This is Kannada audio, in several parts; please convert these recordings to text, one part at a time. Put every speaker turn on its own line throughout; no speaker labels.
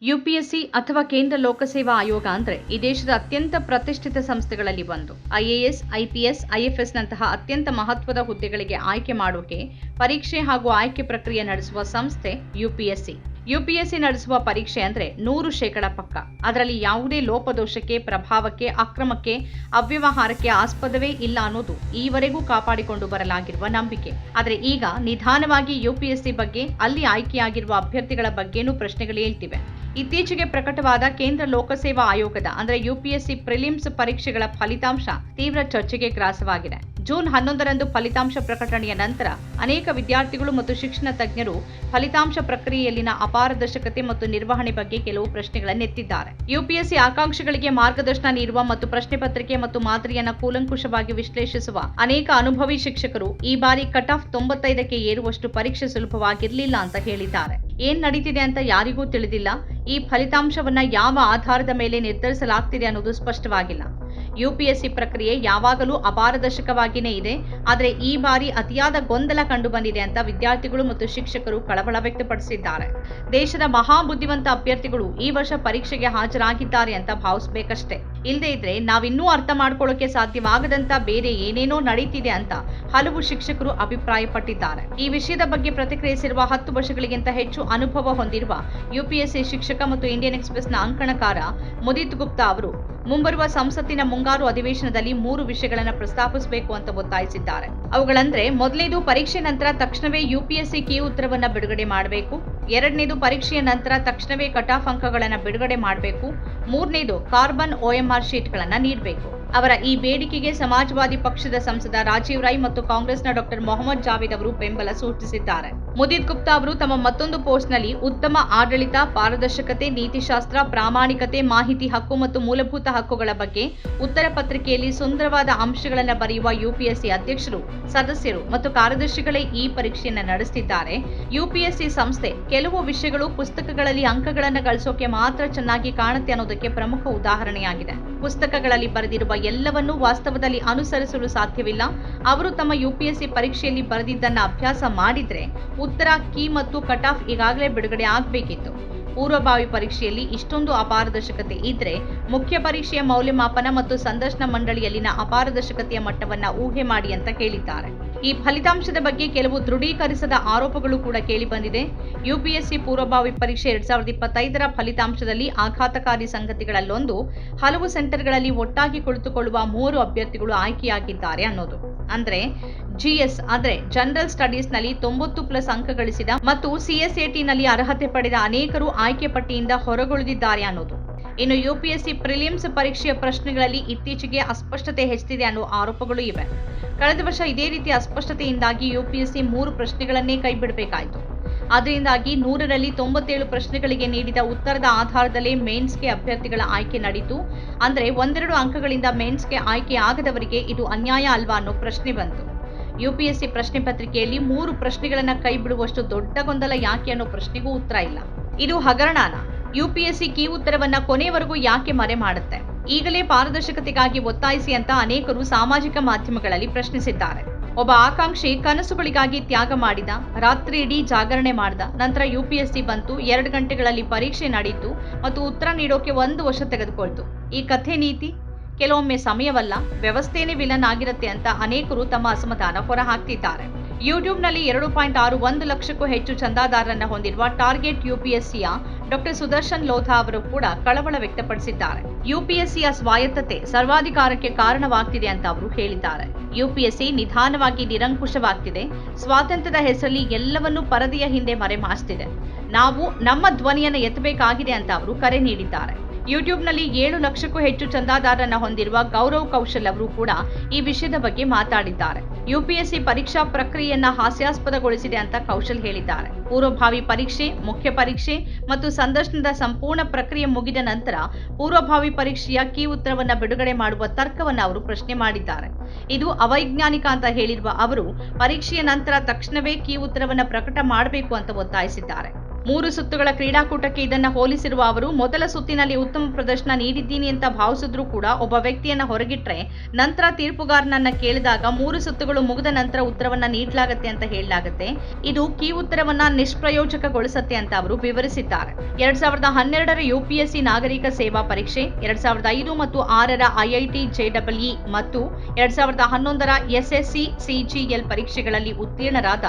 ಯುಪಿಎಸ್ಸಿ ಅಥವಾ ಕೇಂದ್ರ ಲೋಕಸೇವಾ ಆಯೋಗ ಅಂದ್ರೆ ಈ ದೇಶದ ಅತ್ಯಂತ ಪ್ರತಿಷ್ಠಿತ ಸಂಸ್ಥೆಗಳಲ್ಲಿ ಒಂದು. ಐಎಎಸ್, ಐಪಿಎಸ್, ಐಎಫ್ಎಸ್ನಂತಹ ಅತ್ಯಂತ ಮಹತ್ವದ ಹುದ್ದೆಗಳಿಗೆ ಆಯ್ಕೆ ಮಾಡೋಕೆ ಪರೀಕ್ಷೆ ಹಾಗೂ ಆಯ್ಕೆ ಪ್ರಕ್ರಿಯೆ ನಡೆಸುವ ಸಂಸ್ಥೆ ಯುಪಿಎಸ್ಸಿ. ಯುಪಿಎಸ್ಸಿ ನಡೆಸುವ ಪರೀಕ್ಷೆ ಅಂದ್ರೆ 100% ಪಕ್ಕ. ಅದರಲ್ಲಿ ಯಾವುದೇ ಲೋಪದೋಷಕ್ಕೆ, ಪ್ರಭಾವಕ್ಕೆ, ಅಕ್ರಮಕ್ಕೆ, ಅವ್ಯವಹಾರಕ್ಕೆ ಆಸ್ಪದವೇ ಇಲ್ಲ ಅನ್ನೋದು ಈವರೆಗೂ ಕಾಪಾಡಿಕೊಂಡು ಬರಲಾಗಿರುವ ನಂಬಿಕೆ. ಆದರೆ ಈಗ ನಿಧಾನವಾಗಿ ಯುಪಿಎಸ್ಸಿ ಬಗ್ಗೆ, ಅಲ್ಲಿ ಆಯ್ಕೆಯಾಗಿರುವ ಅಭ್ಯರ್ಥಿಗಳ ಬಗ್ಗೆನೂ ಪ್ರಶ್ನೆಗಳು ಏಳ್ತಿವೆ. ಇತ್ತೀಚೆಗೆ ಪ್ರಕಟವಾದ ಕೇಂದ್ರ ಲೋಕಸೇವಾ ಆಯೋಗದ ಅಂದ್ರೆ ಯುಪಿಎಸ್ಸಿ ಪ್ರಿಲಿಮ್ಸ್ ಪರೀಕ್ಷೆಗಳ ಫಲಿತಾಂಶ ತೀವ್ರ ಚರ್ಚೆಗೆ ಗ್ರಾಸವಾಗಿದೆ. ಜೂನ್ 11ರಂದು ಫಲಿತಾಂಶ ಪ್ರಕಟಣೆಯ ನಂತರ ಅನೇಕ ವಿದ್ಯಾರ್ಥಿಗಳು ಮತ್ತು ಶಿಕ್ಷಣ ತಜ್ಞರು ಫಲಿತಾಂಶ ಪ್ರಕ್ರಿಯೆಯಲ್ಲಿನ ಅಪಾರದರ್ಶಕತೆ ಮತ್ತು ನಿರ್ವಹಣೆ ಬಗ್ಗೆ ಕೆಲವು ಪ್ರಶ್ನೆಗಳನ್ನೆತ್ತಿದ್ದಾರೆ. ಯುಪಿಎಸ್ಸಿ ಆಕಾಂಕ್ಷಿಗಳಿಗೆ ಮಾರ್ಗದರ್ಶನ ನೀಡುವ ಮತ್ತು ಪ್ರಶ್ನೆ ಪತ್ರಿಕೆ ಮತ್ತು ಮಾದರಿಯನ್ನು ಕೂಲಂಕುಷವಾಗಿ ವಿಶ್ಲೇಷಿಸುವ ಅನೇಕ ಅನುಭವಿ ಶಿಕ್ಷಕರು ಈ ಬಾರಿ ಕಟ್ ಆಫ್ 95ಕ್ಕೆ ಏರುವಷ್ಟು ಪರೀಕ್ಷೆ ಸುಲಭವಾಗಿರಲಿಲ್ಲ ಅಂತ ಹೇಳಿದ್ದಾರೆ. ಏನ್ ನಡೀತಿದೆ ಅಂತ ಯಾರಿಗೂ ತಿಳಿದಿಲ್ಲ. ಈ ಫಲಿತಾಂಶವನ್ನ ಯಾವ ಆಧಾರದ ಮೇಲೆ ನಿರ್ಧರಿಸಲಾಗ್ತಿದೆ ಅನ್ನೋದು ಸ್ಪಷ್ಟವಾಗಿಲ್ಲ. ಯುಪಿಎಸ್ಸಿ ಪ್ರಕ್ರಿಯೆ ಯಾವಾಗಲೂ ಅಪಾರದರ್ಶಕವಾಗಿಯೇ ಇದೆ, ಆದರೆ ಈ ಬಾರಿ ಅತಿಯಾದ ಗೊಂದಲ ಕಂಡು ಬಂದಿದೆ ಅಂತ ವಿದ್ಯಾರ್ಥಿಗಳು ಮತ್ತು ಶಿಕ್ಷಕರು ಕಳವಳ ವ್ಯಕ್ತಪಡಿಸಿದ್ದಾರೆ. ದೇಶದ ಮಹಾ ಬುದ್ಧಿವಂತ ಅಭ್ಯರ್ಥಿಗಳು ಈ ವರ್ಷ ಪರೀಕ್ಷೆಗೆ ಹಾಜರಾಗಿದ್ದಾರೆ ಅಂತ ಭಾವಿಸಬೇಕಷ್ಟೇ. ಇಲ್ಲದೇ ಇದ್ರೆ ನಾವಿನ್ನೂ ಅರ್ಥ ಮಾಡ್ಕೊಳ್ಳೋಕೆ ಸಾಧ್ಯವಾಗದಂತ ಬೇರೆ ಏನೇನೋ ನಡೀತಿದೆ ಅಂತ ಹಲವು ಶಿಕ್ಷಕರು ಅಭಿಪ್ರಾಯಪಟ್ಟಿದ್ದಾರೆ. ಈ ವಿಷಯದ ಬಗ್ಗೆ ಪ್ರತಿಕ್ರಿಯಿಸಿರುವ 10 ವರ್ಷಗಳಿಗಿಂತ ಹೆಚ್ಚು ಅನುಭವ ಹೊಂದಿರುವ ಯುಪಿಎಸ್ಸಿ ಶಿಕ್ಷಕ ಮತ್ತು ಇಂಡಿಯನ್ ಎಕ್ಸ್‌ಪ್ರೆಸ್‌ನ ಅಂಕಣಕಾರ ಮುದಿತ್ ಗುಪ್ತಾ ಅವರು ಮುಂಬರುವ ಸಂಸತ್ತಿನ ಮುಂಗಾರು ಅಧಿವೇಶನದಲ್ಲಿ 3 ವಿಷಯಗಳನ್ನು ಪ್ರಸ್ತಾಪಿಸಬೇಕು ಅಂತ ಒತ್ತಾಯಿಸಿದ್ದಾರೆ. ಅವುಗಳಂದ್ರೆ, ಮೊದಲನೇದು ಪರೀಕ್ಷೆ ನಂತರ ತಕ್ಷಣವೇ ಯುಪಿಎಸ್ಸಿ ಕೀ ಉತ್ತರವನ್ನ ಬಿಡುಗಡೆ ಮಾಡಬೇಕು. ಎರಡನೇದು ಪರೀಕ್ಷೆಯ ನಂತರ ತಕ್ಷಣವೇ ಕಟ್ ಆಫ್ ಅಂಕಗಳನ್ನು ಬಿಡುಗಡೆ ಮಾಡಬೇಕು. ಮೂರನೇದು ಕಾರ್ಬನ್ OMR ಶೀಟ್ಗಳನ್ನು ನೀಡಬೇಕು. ಅವರ ಈ ಬೇಡಿಕೆಗೆ ಸಮಾಜವಾದಿ ಪಕ್ಷದ ಸಂಸದ ರಾಜೀವ್ ರೈ ಮತ್ತು ಕಾಂಗ್ರೆಸ್ನ ಡಾಕ್ಟರ್ ಮೊಹಮ್ಮದ್ ಜಾವೇದ್ ಅವರು ಬೆಂಬಲ ಸೂಚಿಸಿದ್ದಾರೆ. ಮುದಿತ್ ಗುಪ್ತಾ ಅವರು ತಮ್ಮ ಮತ್ತೊಂದು ಪೋಸ್ಟ್ನಲ್ಲಿ ಉತ್ತಮ ಆಡಳಿತ, ಪಾರದರ್ಶಕತೆ, ನೀತಿಶಾಸ್ತ್ರ, ಪ್ರಾಮಾಣಿಕತೆ, ಮಾಹಿತಿ ಹಕ್ಕು ಮತ್ತು ಮೂಲಭೂತ ಹಕ್ಕುಗಳ ಬಗ್ಗೆ ಉತ್ತರ ಪತ್ರಿಕೆಯಲ್ಲಿ ಸುಂದರವಾದ ಅಂಶಗಳನ್ನು ಬರೆಯುವ ಯುಪಿಎಸ್ಸಿ ಅಧ್ಯಕ್ಷರು, ಸದಸ್ಯರು ಮತ್ತು ಕಾರ್ಯದರ್ಶಿಗಳೇ ಈ ಪರೀಕ್ಷೆಯನ್ನು ನಡೆಸುತ್ತಿದ್ದಾರೆ. ಯುಪಿಎಸ್ಸಿ ಸಂಸ್ಥೆ ಕೆಲವು ವಿಷಯಗಳು ಪುಸ್ತಕಗಳಲ್ಲಿ ಅಂಕಗಳನ್ನು ಗಳಿಸೋಕೆ ಮಾತ್ರ ಚೆನ್ನಾಗಿ ಕಾಣುತ್ತೆ ಅನ್ನೋದಕ್ಕೆ ಪ್ರಮುಖ ಉದಾಹರಣೆಯಾಗಿದೆ. ಪುಸ್ತಕಗಳಲ್ಲಿ ಬರೆದಿರುವ ಎಲ್ಲವನ್ನೂ ವಾಸ್ತವದಲ್ಲಿ ಅನುಸರಿಸಲು ಸಾಧ್ಯವಿಲ್ಲ. ಅವರು ತಮ್ಮ ಯುಪಿಎಸ್ಸಿ ಪರೀಕ್ಷೆಯಲ್ಲಿ ಬರೆದಿದ್ದನ್ನ ಅಭ್ಯಾಸ ಮಾಡಿದ್ರೆ ಉತ್ತರ, ಕೀ ಮತ್ತು ಕಟ್ ಆಫ್ ಈಗಾಗಲೇ ಬಿಡುಗಡೆ ಆಗಬೇಕಿತ್ತು. ಪೂರ್ವಭಾವಿ ಪರೀಕ್ಷೆಯಲ್ಲಿ ಇಷ್ಟೊಂದು ಅಪಾರದರ್ಶಕತೆ ಇದ್ರೆ ಮುಖ್ಯ ಪರೀಕ್ಷೆಯ ಮೌಲ್ಯಮಾಪನ ಮತ್ತು ಸಂದರ್ಶನ ಮಂಡಳಿಯಲ್ಲಿನ ಅಪಾರದರ್ಶಕತೆಯ ಮಟ್ಟವನ್ನ ಊಹೆ ಮಾಡಿ ಅಂತ ಹೇಳಿದ್ದಾರೆ. ಈ ಫಲಿತಾಂಶದ ಬಗ್ಗೆ ಕೆಲವು ದೃಢೀಕರಿಸದ ಆರೋಪಗಳು ಕೂಡ ಕೇಳಿಬಂದಿದೆ. ಯುಪಿಎಸ್ಸಿ ಪೂರ್ವಭಾವಿ ಪರೀಕ್ಷೆ 2025ರ ಫಲಿತಾಂಶದಲ್ಲಿ ಆಘಾತಕಾರಿ ಸಂಗತಿಗಳಲ್ಲೊಂದು, ಹಲವು ಸೆಂಟರ್ಗಳಲ್ಲಿ ಒಟ್ಟಾಗಿ ಕುಳಿತುಕೊಳ್ಳುವ 3 ಅಭ್ಯರ್ಥಿಗಳು ಆಯ್ಕೆಯಾಗಿದ್ದಾರೆ ಅನ್ನೋದು. ಅಂದ್ರೆ ಜಿಎಸ್ ಅಂದ್ರೆ ಜನರಲ್ ಸ್ಟಡೀಸ್ನಲ್ಲಿ 90+ ಅಂಕ ಗಳಿಸಿದ ಮತ್ತು ಸಿಎಸ್ಎಟಿನಲ್ಲಿ ಅರ್ಹತೆ ಪಡೆದ ಅನೇಕರು ಆಯ್ಕೆ ಪಟ್ಟಿಯಿಂದ ಹೊರಗುಳಿದಿದ್ದಾರೆ ಅನ್ನೋದು. ಇನ್ನು ಯುಪಿಎಸ್ಸಿ ಪ್ರಿಲಿಮ್ಸ್ ಪರೀಕ್ಷೆಯ ಪ್ರಶ್ನೆಗಳಲ್ಲಿ ಇತ್ತೀಚೆಗೆ ಅಸ್ಪಷ್ಟತೆ ಹೆಚ್ಚಿದೆ ಅನ್ನೋ ಆರೋಪಗಳು ಇವೆ. ಕಳೆದ ವರ್ಷ ಇದೇ ರೀತಿ ಅಸ್ಪಷ್ಟತೆಯಿಂದಾಗಿ ಯುಪಿಎಸ್ಸಿ 3 ಪ್ರಶ್ನೆಗಳನ್ನೇ ಕೈಬಿಡಬೇಕಾಯಿತು. ಅದರಿಂದಾಗಿ 100ರಲ್ಲಿ 97 ಪ್ರಶ್ನೆಗಳಿಗೆ ನೀಡಿದ ಉತ್ತರದ ಆಧಾರದಲ್ಲೇ ಮೇನ್ಸ್ಗೆ ಅಭ್ಯರ್ಥಿಗಳ ಆಯ್ಕೆ ನಡೆಯಿತು. ಅಂದ್ರೆ 1-2 ಅಂಕಗಳಿಂದ ಮೇನ್ಸ್ಗೆ ಆಯ್ಕೆ ಆಗದವರಿಗೆ ಇದು ಅನ್ಯಾಯ ಅಲ್ವಾ ಅನ್ನೋ ಪ್ರಶ್ನೆ ಬಂತು. ಯುಪಿಎಸ್ಸಿ ಪ್ರಶ್ನೆ ಪತ್ರಿಕೆಯಲ್ಲಿ 3 ಪ್ರಶ್ನೆಗಳನ್ನ ಕೈ ಬಿಡುವಷ್ಟು ದೊಡ್ಡ ಗೊಂದಲ ಯಾಕೆ ಅನ್ನೋ ಪ್ರಶ್ನೆಗೂ ಉತ್ತರ ಇಲ್ಲ. ಇದು ಹಗರಣನ? ಯುಪಿಎಸ್ಸಿ ಕೀ ಉತ್ತರವನ್ನ ಕೊನೆಯವರೆಗೂ ಯಾಕೆ ಮರೆ ಮಾಡುತ್ತೆ? ಈಗಲೇ ಪಾರದರ್ಶಕತೆಗಾಗಿ ಒತ್ತಾಯಿಸಿ ಅಂತ ಅನೇಕರು ಸಾಮಾಜಿಕ ಮಾಧ್ಯಮಗಳಲ್ಲಿ ಪ್ರಶ್ನಿಸಿದ್ದಾರೆ. ಒಬ್ಬ ಆಕಾಂಕ್ಷಿ ಕನಸುಗಳಿಗಾಗಿ ತ್ಯಾಗ ಮಾಡಿದ, ರಾತ್ರಿ ಇಡೀ ಜಾಗರಣೆ ಮಾಡಿದ, ನಂತರ ಯುಪಿಎಸ್ಸಿ ಬಂತು, 2 ಗಂಟೆಗಳಲ್ಲಿ ಪರೀಕ್ಷೆ ನಡೆಯಿತು ಮತ್ತು ಉತ್ತರ ನೀಡೋಕೆ 1 ವರ್ಷ ತೆಗೆದುಕೊಳ್ತು. ಈ ಕಥೆ ನೀತಿ? ಕೆಲವೊಮ್ಮೆ ಸಮಯವಲ್ಲ, ವ್ಯವಸ್ಥೆನೇ ವಿಲನ್ ಆಗಿರುತ್ತೆ ಅಂತ ಅನೇಕರು ತಮ್ಮ ಅಸಮಾಧಾನ ಹೊರಹಾಕ್ತಿದ್ದಾರೆ. ಯೂಟ್ಯೂಬ್ನಲ್ಲಿ 2.61 ಲಕ್ಷಕ್ಕೂ ಹೆಚ್ಚು ಚಂದಾದಾರರನ್ನ ಹೊಂದಿರುವ ಟಾರ್ಗೆಟ್ ಯುಪಿಎಸ್ಸಿಯ ಡಾಕ್ಟರ್ ಸುದರ್ಶನ್ ಲೋಧಾ ಅವರು ಕೂಡ ಕಳವಳ ವ್ಯಕ್ತಪಡಿಸಿದ್ದಾರೆ. ಯುಪಿಎಸ್ಸಿಯ ಸ್ವಾಯತ್ತತೆ ಸರ್ವಾಧಿಕಾರಕ್ಕೆ ಕಾರಣವಾಗ್ತಿದೆ ಅಂತ ಅವರು ಹೇಳಿದ್ದಾರೆ. ಯುಪಿಎಸ್ಸಿ ನಿಧಾನವಾಗಿ ನಿರಂಕುಶವಾಗ್ತಿದೆ. ಸ್ವಾತಂತ್ರ್ಯದ ಹೆಸರಲ್ಲಿ ಎಲ್ಲವನ್ನೂ ಪರದೆಯ ಹಿಂದೆ ಮರೆಮಾಚ್ತಿದೆ. ನಾವು ನಮ್ಮ ಧ್ವನಿಯನ್ನು ಎತ್ತಬೇಕಾಗಿದೆ ಅಂತ ಅವರು ಕರೆ ನೀಡಿದ್ದಾರೆ. ಯೂಟ್ಯೂಬ್ನಲ್ಲಿ 7 ಲಕ್ಷಕ್ಕೂ ಹೆಚ್ಚು ಚಂದಾದಾರರನ್ನ ಹೊಂದಿರುವ ಗೌರವ್ ಕೌಶಲ್ ಅವರು ಕೂಡ ಈ ವಿಷಯದ ಬಗ್ಗೆ ಮಾತಾಡಿದ್ದಾರೆ. ಯುಪಿಎಸ್ಸಿ ಪರೀಕ್ಷಾ ಪ್ರಕ್ರಿಯೆಯನ್ನ ಹಾಸ್ಯಾಸ್ಪದಗೊಳಿಸಿದೆ ಅಂತ ಕೌಶಲ್ ಹೇಳಿದ್ದಾರೆ. ಪೂರ್ವಭಾವಿ ಪರೀಕ್ಷೆ, ಮುಖ್ಯ ಪರೀಕ್ಷೆ ಮತ್ತು ಸಂದರ್ಶನದ ಸಂಪೂರ್ಣ ಪ್ರಕ್ರಿಯೆ ಮುಗಿದ ನಂತರ ಪೂರ್ವಭಾವಿ ಪರೀಕ್ಷೆಯ ಕೀ ಉತ್ತರವನ್ನ ಬಿಡುಗಡೆ ಮಾಡುವ ತರ್ಕವನ್ನ ಅವರು ಪ್ರಶ್ನೆ ಮಾಡಿದ್ದಾರೆ. ಇದು ಅವೈಜ್ಞಾನಿಕ ಅಂತ ಹೇಳಿರುವ ಅವರು ಪರೀಕ್ಷೆಯ ನಂತರ ತಕ್ಷಣವೇ ಕೀ ಉತ್ತರವನ್ನ ಪ್ರಕಟ ಮಾಡಬೇಕು ಅಂತ ಒತ್ತಾಯಿಸಿದ್ದಾರೆ. 3 ಸುತ್ತುಗಳ ಕ್ರೀಡಾಕೂಟಕ್ಕೆ ಇದನ್ನ ಹೋಲಿಸಿರುವ ಅವರು ಮೊದಲ ಸುತ್ತಿನಲ್ಲಿ ಉತ್ತಮ ಪ್ರದರ್ಶನ ನೀಡಿದ್ದೀನಿ ಅಂತ ಭಾವಿಸಿದ್ರು ಕೂಡ ಒಬ್ಬ ವ್ಯಕ್ತಿಯನ್ನ ಹೊರಗಿಟ್ರೆ ನಂತರ ತೀರ್ಪುಗಾರನನ್ನ ಕೇಳಿದಾಗ 3 ಸುತ್ತುಗಳು ಮುಗಿದ ನಂತರ ಉತ್ತರವನ್ನ ನೀಡಲಾಗುತ್ತೆ ಅಂತ ಹೇಳಲಾಗುತ್ತೆ. ಇದು ಕೀ ಉತ್ತರವನ್ನ ನಿಷ್ಪ್ರಯೋಜಕಗೊಳಿಸುತ್ತೆ ಅಂತ ಅವರು ವಿವರಿಸಿದ್ದಾರೆ. 2012ರ ಯುಪಿಎಸ್ಸಿ ನಾಗರಿಕ ಸೇವಾ ಪರೀಕ್ಷೆ, 2005 ಮತ್ತು 6ರ ಐಐಟಿ JEE ಮತ್ತು 2011ರ SSC CGL ಪರೀಕ್ಷೆಗಳಲ್ಲಿ ಉತ್ತೀರ್ಣರಾದ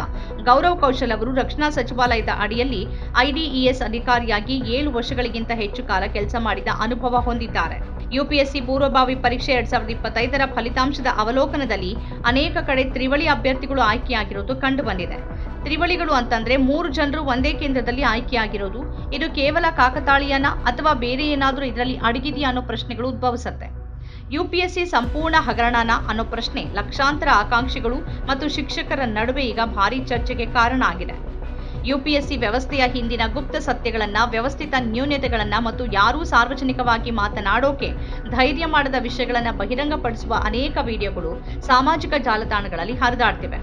ಗೌರವ್ ಕೌಶಲ್ ಅವರು ರಕ್ಷಣಾ ಸಚಿವಾಲಯದ ಅಡಿಯಲ್ಲಿ IDES ಅಧಿಕಾರಿಯಾಗಿ 7 ವರ್ಷಗಳಿಗಿಂತ ಹೆಚ್ಚು ಕಾಲ ಕೆಲಸ ಮಾಡಿದ ಅನುಭವ ಹೊಂದಿದ್ದಾರೆ. ಯುಪಿಎಸ್ಸಿ ಪೂರ್ವಭಾವಿ ಪರೀಕ್ಷೆ 2025ರ ಫಲಿತಾಂಶದ ಅವಲೋಕನದಲ್ಲಿ ಅನೇಕ ಕಡೆ ತ್ರಿವಳಿ ಅಭ್ಯರ್ಥಿಗಳು ಆಯ್ಕೆಯಾಗಿರುವುದು ಕಂಡುಬಂದಿದೆ. ತ್ರಿವಳಿಗಳು ಅಂತಂದ್ರೆ 3 ಜನರು ಒಂದೇ ಕೇಂದ್ರದಲ್ಲಿ ಆಯ್ಕೆಯಾಗಿರೋದು. ಇದು ಕೇವಲ ಕಾಕತಾಳೀಯನ ಅಥವಾ ಬೇರೆ ಏನಾದರೂ ಇದರಲ್ಲಿ ಅಡಗಿದೆಯಾ ಅನ್ನೋ ಪ್ರಶ್ನೆಗಳು ಉದ್ಭವಿಸುತ್ತೆ. ಯುಪಿಎಸ್ಸಿ ಸಂಪೂರ್ಣ ಹಗರಣನ ಅನ್ನೋ ಪ್ರಶ್ನೆ ಲಕ್ಷಾಂತರ ಆಕಾಂಕ್ಷಿಗಳು ಮತ್ತು ಶಿಕ್ಷಕರ ನಡುವೆ ಈಗ ಭಾರೀ ಚರ್ಚೆಗೆ ಕಾರಣ ಆಗಿದೆ. ಯುಪಿಎಸ್ಸಿ ವ್ಯವಸ್ಥೆಯ ಹಿಂದಿನ ಗುಪ್ತ ಸತ್ಯಗಳನ್ನ, ವ್ಯವಸ್ಥಿತ ನ್ಯೂನತೆಗಳನ್ನ ಮತ್ತು ಯಾರೂ ಸಾರ್ವಜನಿಕವಾಗಿ ಮಾತನಾಡೋಕೆ ಧೈರ್ಯ ಮಾಡದ ವಿಷಯಗಳನ್ನ ಬಹಿರಂಗಪಡಿಸುವ ಅನೇಕ ವಿಡಿಯೋಗಳು ಸಾಮಾಜಿಕ ಜಾಲತಾಣಗಳಲ್ಲಿ ಹರಿದಾಡ್ತಿವೆ.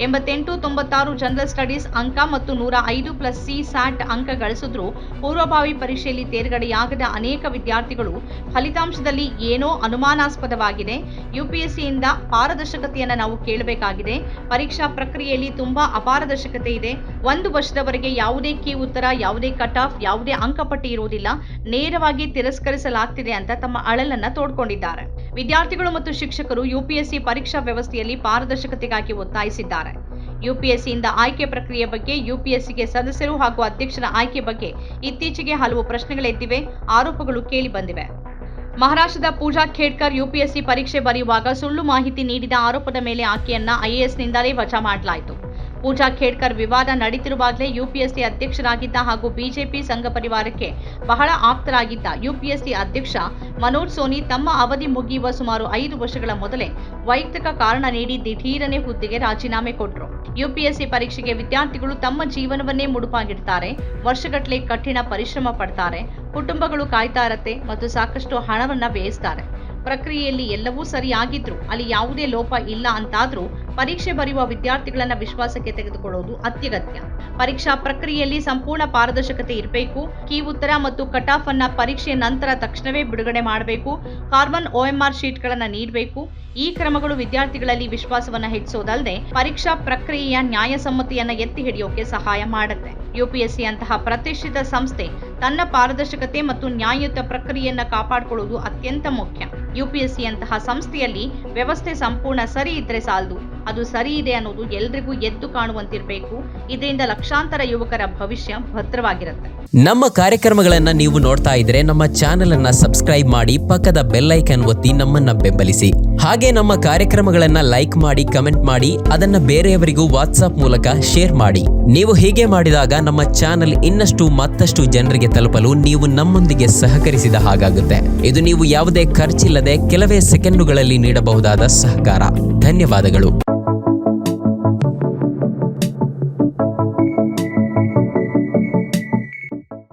88-96 ಜನರಲ್ ಸ್ಟಡೀಸ್ ಅಂಕ ಮತ್ತು 105+ CSAT ಅಂಕ ಗಳಿಸಿದ್ರು ಪೂರ್ವಭಾವಿ ಪರೀಕ್ಷೆಯಲ್ಲಿ ತೇರ್ಗಡೆಯಾಗದ ಅನೇಕ ವಿದ್ಯಾರ್ಥಿಗಳು ಫಲಿತಾಂಶದಲ್ಲಿ ಏನೋ ಅನುಮಾನಾಸ್ಪದವಾಗಿದೆ. ಯುಪಿಎಸ್ಸಿಯಿಂದ ಪಾರದರ್ಶಕತೆಯನ್ನು ನಾವು ಕೇಳಬೇಕಾಗಿದೆ. ಪರೀಕ್ಷಾ ಪ್ರಕ್ರಿಯೆಯಲ್ಲಿ ತುಂಬಾ ಅಪಾರದರ್ಶಕತೆ ಇದೆ. 1 ವರ್ಷದವರೆಗೆ ಯಾವುದೇ ಕೀ ಉತ್ತರ, ಯಾವುದೇ ಕಟ್ ಆಫ್, ಯಾವುದೇ ಅಂಕಪಟ್ಟಿ ಇರುವುದಿಲ್ಲ. ನೇರವಾಗಿ ತಿರಸ್ಕರಿಸಲಾಗ್ತಿದೆ ಅಂತ ತಮ್ಮ ಅಳಲನ್ನ ತೋಡ್ಕೊಂಡಿದ್ದಾರೆ. ವಿದ್ಯಾರ್ಥಿಗಳು ಮತ್ತು ಶಿಕ್ಷಕರು ಯುಪಿಎಸ್ಸಿ ಪರೀಕ್ಷಾ ವ್ಯವಸ್ಥೆಯಲ್ಲಿ ಪಾರದರ್ಶಕತೆಗಾಗಿ ಒತ್ತಾಯಿಸಿದ್ದಾರೆ. ಯುಪಿಎಸ್ಸಿಯಿಂದ ಆಯ್ಕೆ ಪ್ರಕ್ರಿಯೆ ಬಗ್ಗೆ, ಯುಪಿಎಸ್ಸಿಗೆ ಸದಸ್ಯರು ಹಾಗೂ ಅಧ್ಯಕ್ಷರ ಆಯ್ಕೆ ಬಗ್ಗೆ ಇತ್ತೀಚೆಗೆ ಹಲವು ಪ್ರಶ್ನೆಗಳೆದ್ದಿವೆ, ಆರೋಪಗಳು ಕೇಳಿ ಬಂದಿವೆ. ಮಹಾರಾಷ್ಟ್ರದ ಪೂಜಾ ಖೇಡ್ಕರ್ ಯುಪಿಎಸ್ಸಿ ಪರೀಕ್ಷೆ ಬರೆಯುವಾಗ ಸುಳ್ಳು ಮಾಹಿತಿ ನೀಡಿದ ಆರೋಪದ ಮೇಲೆ ಆಕೆಯನ್ನ ಐಎಎಸ್ನಿಂದಲೇ ವಜಾ ಮಾಡಲಾಯಿತು. ಪೂಜಾ ಖೇಡ್ಕರ್ ವಿವಾದ ನಡೀತಿರುವಾಗಲೇ ಯುಪಿಎಸ್ಸಿ ಅಧ್ಯಕ್ಷರಾಗಿದ್ದ ಹಾಗೂ ಬಿಜೆಪಿ ಸಂಘ ಪರಿವಾರಕ್ಕೆ ಬಹಳ ಆಪ್ತರಾಗಿದ್ದ ಯುಪಿಎಸ್ಸಿ ಅಧ್ಯಕ್ಷ ಮನೋಜ್ ಸೋನಿ ತಮ್ಮ ಅವಧಿ ಮುಗಿಯುವ ಸುಮಾರು 5 ವರ್ಷಗಳ ಮೊದಲೇ ವೈಯಕ್ತಿಕ ಕಾರಣ ನೀಡಿ ದಿಢೀರನೆ ಹುದ್ದೆಗೆ ರಾಜೀನಾಮೆ ಕೊಟ್ಟರು. ಯುಪಿಎಸ್ಸಿ ಪರೀಕ್ಷೆಗೆ ವಿದ್ಯಾರ್ಥಿಗಳು ತಮ್ಮ ಜೀವನವನ್ನೇ ಮುಡುಪಾಗಿಡ್ತಾರೆ, ವರ್ಷಗಟ್ಟಲೆ ಕಠಿಣ ಪರಿಶ್ರಮ ಪಡ್ತಾರೆ, ಕುಟುಂಬಗಳು ಕಾಯ್ತಾ ಇರತ್ತೆ ಮತ್ತು ಸಾಕಷ್ಟು ಹಣವನ್ನ ವ್ಯಯಿಸ್ತಾರೆ. ಪ್ರಕ್ರಿಯೆಯಲ್ಲಿ ಎಲ್ಲವೂ ಸರಿಯಾಗಿದ್ರು ಅಲ್ಲಿ ಯಾವುದೇ ಲೋಪ ಇಲ್ಲ ಅಂತಾದ್ರೂ ಪರೀಕ್ಷೆ ಬರೆಯುವ ವಿದ್ಯಾರ್ಥಿಗಳನ್ನ ವಿಶ್ವಾಸಕ್ಕೆ ತೆಗೆದುಕೊಳ್ಳುವುದು ಅತ್ಯಗತ್ಯ. ಪರೀಕ್ಷಾ ಪ್ರಕ್ರಿಯೆಯಲ್ಲಿ ಸಂಪೂರ್ಣ ಪಾರದರ್ಶಕತೆ ಇರಬೇಕು. ಕೀ ಉತ್ತರ ಮತ್ತು ಕಟ್ ಆಫ್ ಅನ್ನ ಪರೀಕ್ಷೆಯ ನಂತರ ತಕ್ಷಣವೇ ಬಿಡುಗಡೆ ಮಾಡಬೇಕು. ಕಾರ್ಬನ್ OMR ಶೀಟ್ಗಳನ್ನ ನೀಡಬೇಕು. ಈ ಕ್ರಮಗಳು ವಿದ್ಯಾರ್ಥಿಗಳಲ್ಲಿ ವಿಶ್ವಾಸವನ್ನ ಹೆಚ್ಚಿಸೋದಲ್ಲದೆ ಪರೀಕ್ಷಾ ಪ್ರಕ್ರಿಯೆಯ ನ್ಯಾಯಸಮ್ಮತೆಯನ್ನ ಎತ್ತಿ ಹಿಡಿಯೋಕೆ ಸಹಾಯ ಮಾಡುತ್ತೆ. ಯುಪಿಎಸ್ಸಿ ಅಂತಹ ಪ್ರತಿಷ್ಠಿತ ಸಂಸ್ಥೆ ತನ್ನ ಪಾರದರ್ಶಕತೆ ಮತ್ತು ನ್ಯಾಯಯುತ ಪ್ರಕ್ರಿಯೆಯನ್ನ ಕಾಪಾಡಿಕೊಳ್ಳುವುದು ಅತ್ಯಂತ ಮುಖ್ಯ. ಯುಪಿಎಸ್ಸಿ ಅಂತಹ ಸಂಸ್ಥೆಯಲ್ಲಿ ವ್ಯವಸ್ಥೆ ಸಂಪೂರ್ಣ ಸರಿ ಇದ್ರೆ ಸಾಲದು, ಅದು ಸರಿ ಇದೆ ಅನ್ನೋದು ಎಲ್ರಿಗೂ ಎದ್ದು ಕಾಣುವಂತಿರಬೇಕು. ಇದರಿಂದ ಲಕ್ಷಾಂತರ ಯುವಕರ ಭವಿಷ್ಯ ಭದ್ರವಾಗಿರುತ್ತೆ.
ನಮ್ಮ ಕಾರ್ಯಕ್ರಮಗಳನ್ನ ನೀವು ನೋಡ್ತಾ ಇದ್ರೆ ನಮ್ಮ ಚಾನೆಲ್ ಅನ್ನ ಸಬ್ಸ್ಕ್ರೈಬ್ ಮಾಡಿ, ಪಕ್ಕದ ಬೆಲ್ ಐಕಾನ್ ಒತ್ತಿ ನಮ್ಮನ್ನ ಬೆಂಬಲಿಸಿ. ಹಾಗೆ ನಮ್ಮ ಕಾರ್ಯಕ್ರಮಗಳನ್ನ ಲೈಕ್ ಮಾಡಿ, ಕಮೆಂಟ್ ಮಾಡಿ, ಅದನ್ನ ಬೇರೆಯವರಿಗೂ ವಾಟ್ಸ್ಆಪ್ ಮೂಲಕ ಶೇರ್ ಮಾಡಿ. ನೀವು ಹೀಗೆ ಮಾಡಿದಾಗ ನಮ್ಮ ಚಾನೆಲ್ ಇನ್ನಷ್ಟು ಮತ್ತಷ್ಟು ಜನರಿಗೆ ತಲುಪಲು ನೀವು ನಮ್ಮೊಂದಿಗೆ ಸಹಕರಿಸಿದ ಹಾಗಾಗುತ್ತೆ. ಇದು ನೀವು ಯಾವುದೇ ಖರ್ಚಿಲ್ಲದೆ ಕೆಲವೇ ಸೆಕೆಂಡುಗಳಲ್ಲಿ ನೀಡಬಹುದಾದ ಸಹಕಾರ. ಧನ್ಯವಾದಗಳು.